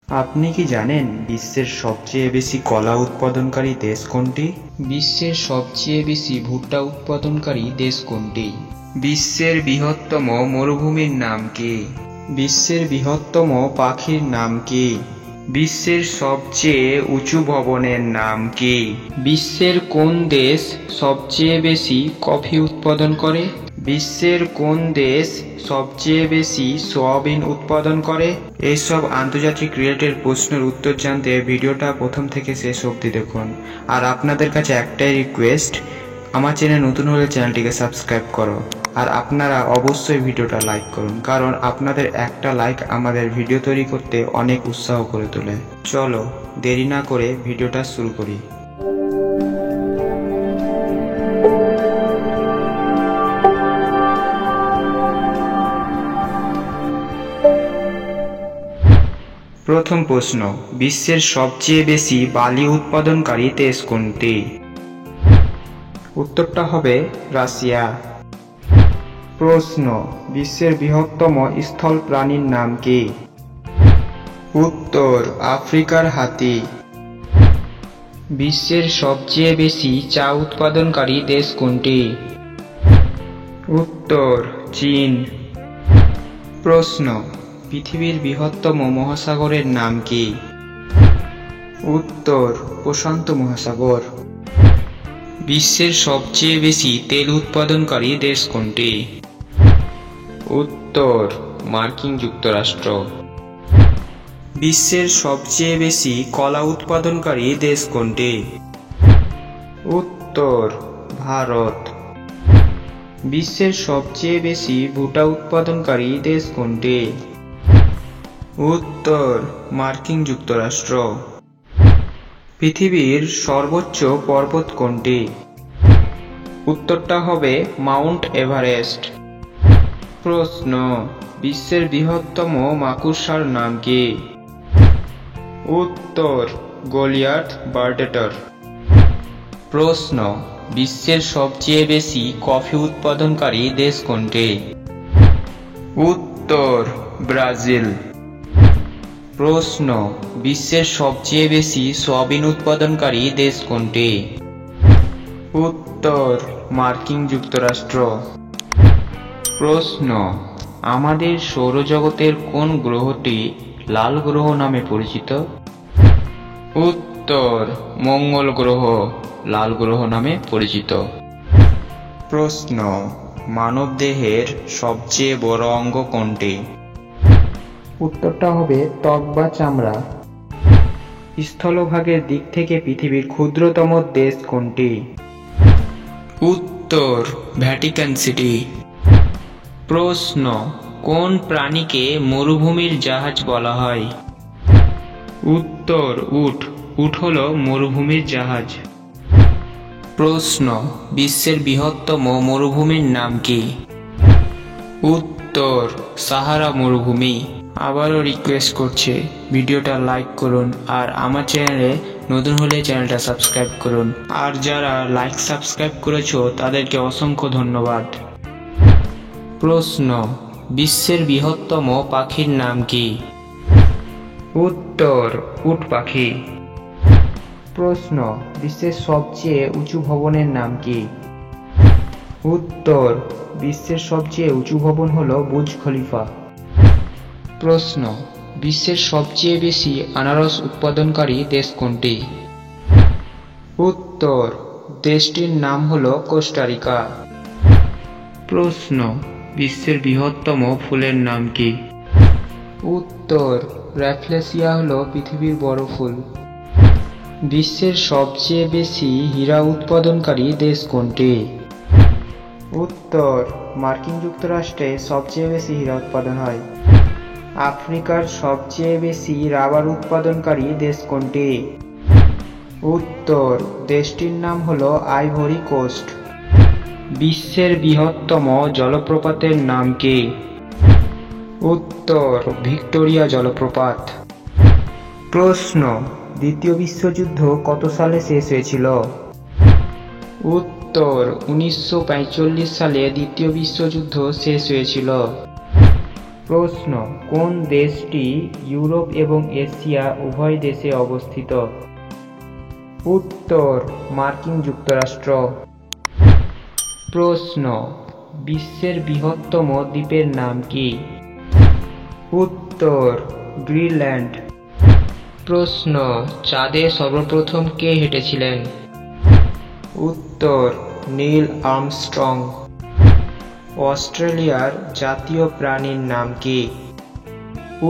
আপনি কি জানেন বিশ্বের সবচেয়ে বেশি কলা উৎপাদনকারী দেশ কোনটি? বিশ্বের সবচেয়ে বেশি ভুট্টা উৎপাদনকারী দেশ কোনটি? বিশ্বের বৃহত্তম মরুভূমির নাম কি? বিশ্বের বৃহত্তম পাখির নাম কি? বিশ্বের সবচেয়ে উঁচু ভবনের নাম কি? বিশ্বের কোন দেশ সবচেয়ে বেশি কফি উৎপাদন করে? বিশ্বের কোন দেশ সবচেয়ে বেশি সয়াবিন উৎপাদন করে? এইসব আন্তর্জাতিক রিলেটেড প্রশ্নের উত্তর জানতে ভিডিওটা প্রথম থেকে শেষ অবধি দেখুন। আর আপনাদের কাছে একটাই রিকোয়েস্ট, আমার চ্যানেল নতুন হলে চ্যানেলটিকে সাবস্ক্রাইব করো। আর আপনারা অবশ্যই ভিডিওটা লাইক করুন, কারণ আপনাদের একটা লাইক আমাদের ভিডিও তৈরি করতে অনেক উৎসাহ করে তোলে। চলো দেরি না করে ভিডিওটা শুরু করি। প্রথম প্রশ্ন, বিশ্বের সবচেয়ে বেশি বালি উৎপাদনকারী দেশ কোনটি? উত্তরটা হবে রাশিয়া। প্রশ্ন, বিশ্বের বৃহত্তম স্থল প্রাণীর নাম কি? উত্তর আফ্রিকার হাতি। বিশ্বের সবচেয়ে বেশি চা উৎপাদনকারী দেশ কোনটি? উত্তর চীন। প্রশ্ন, পৃথিবীর বৃহত্তম মহাসাগরের নাম কি? উত্তর প্রশান্ত মহাসাগর। বিশ্বের সবচেয়ে বেশি তেল উৎপাদনকারী দেশ কোনটি? উত্তর মার্কিন যুক্তরাষ্ট্র। বিশ্বের সবচেয়ে বেশি কলা উৎপাদনকারী দেশ কোনটি? উত্তর ভারত। বিশ্বের সবচেয়ে বেশি ভুট্টা উৎপাদনকারী দেশ কোনটি? উত্তর মার্কিন যুক্তরাষ্ট্র। পৃথিবীর সর্বোচ্চ পর্বত কোনটি? উত্তরটা হবে মাউন্ট এভারেস্ট। প্রশ্ন, বিশ্বের বৃহত্তম মাকড়সার নাম কি? উত্তর গলিয়াথ বার্ডেটর। প্রশ্ন, বিশ্বের সবচেয়ে বেশি কফি উৎপাদনকারী দেশ কোনটি? উত্তর ব্রাজিল। প্রশ্ন, বিশ্বের সবচেয়ে বেশি সয়াবিন উৎপাদনকারী দেশ কোনটি? উত্তর মার্কিন যুক্তরাষ্ট্র। প্রশ্ন, আমাদের সৌরজগতের কোন গ্রহটি লাল গ্রহ নামে পরিচিত? উত্তর মঙ্গল গ্রহ লাল গ্রহ নামে পরিচিত। প্রশ্ন, মানবদেহের সবচেয়ে বড় অঙ্গ কোনটি? উত্তরটা হবে ত্বক বা চামড়া। স্থলভাগের দিক থেকে পৃথিবীর ক্ষুদ্রতম দেশ কোনটি? উত্তর ভ্যাটিকান সিটি। প্রশ্ন, কোন প্রাণীকে মরুভূমির জাহাজ বলা হয়? উত্তর উট। উট হলো মরুভূমির জাহাজ। প্রশ্ন, বিশ্বের বৃহত্তম মরুভূমির নাম কি? উত্তর সাহারা মরুভূমি। আবারও রিকোয়েস্ট করছে, ভিডিওটা লাইক করুন আর আমার চ্যানেলে নতুন হলে চ্যানেলটা সাবস্ক্রাইব করুন। আর যারা লাইক সাবস্ক্রাইব করেছো তাদেরকে অসংখ্য ধন্যবাদ। প্রশ্ন, বিশ্বের বৃহত্তম পাখির নাম কি? উত্তর উট পাখি। প্রশ্ন, বিশ্বের সবচেয়ে উঁচু ভবনের নাম কি? উত্তর বিশ্বের সবচেয়ে উঁচু ভবন হলো বুর্জ খলিফা। প্রশ্ন, বিশ্বের সবচেয়ে বেশি আনারস উৎপাদনকারী দেশ কোনটি? উত্তর দেশটির নাম হলো কোস্টারিকা। প্রশ্ন, বিশ্বের বৃহত্তম ফুলের নাম কি? উত্তর র্যাফলেসিয়া হলো পৃথিবীর বড় ফুল। বিশ্বের সবচেয়ে বেশি হীরা উৎপাদনকারী দেশ কোনটি? উত্তর মার্কিন যুক্তরাষ্ট্রে সবচেয়ে বেশি হীরা উৎপাদন হয়। আফ্রিকার সবচেয়ে বেশি রাবার উৎপাদনকারী দেশ কোনটি? উত্তর দেশটির নাম হলো আইভরি কোস্ট। বিশ্বের বৃহত্তম জলপ্রপাতের নাম কি? উত্তর ভিক্টোরিয়া জলপ্রপাত। প্রশ্ন, দ্বিতীয় বিশ্বযুদ্ধ কত সালে শেষ হয়েছিল? উত্তর 1945 সালে দ্বিতীয় বিশ্বযুদ্ধ শেষ হয়েছিল। প্রশ্ন, কোন দেশটি ইউরোপ এবং এশিয়া উভয় দেশে অবস্থিত? উত্তর, মার্কিন যুক্তরাষ্ট্র। প্রশ্ন, বিশ্বের বৃহত্তম দ্বীপের নাম কি? উত্তর, গ্রিনল্যান্ড। প্রশ্ন, চাঁদে সর্বপ্রথম কে হেঁটেছিলেন? উত্তর, নীল আর্মস্ট্রং। অস্ট্রেলিয়ার জাতীয় প্রাণীর নাম কি?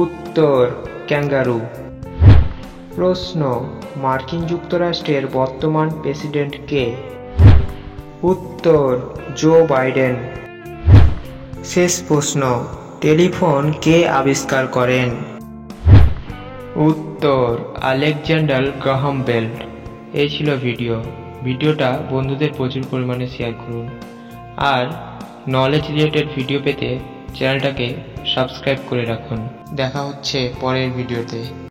উত্তর, ক্যাঙ্গারু। প্রশ্ন, মার্কিন যুক্তরাষ্ট্রের বর্তমান প্রেসিডেন্ট কে? উত্তর, জো বাইডেন। শেষ প্রশ্ন, টেলিফোন কে আবিষ্কার করেন? উত্তর, আলেকজান্ডার গ্রাহাম বেল। এই ছিল ভিডিওটা বন্ধুদের প্রচুর পরিমাণে শেয়ার করুন, আর নলেজ রিলেটেড ভিডিও পেতে চ্যানেলটাকে সাবস্ক্রাইব করে রাখুন। দেখা হচ্ছে পরের ভিডিওতে।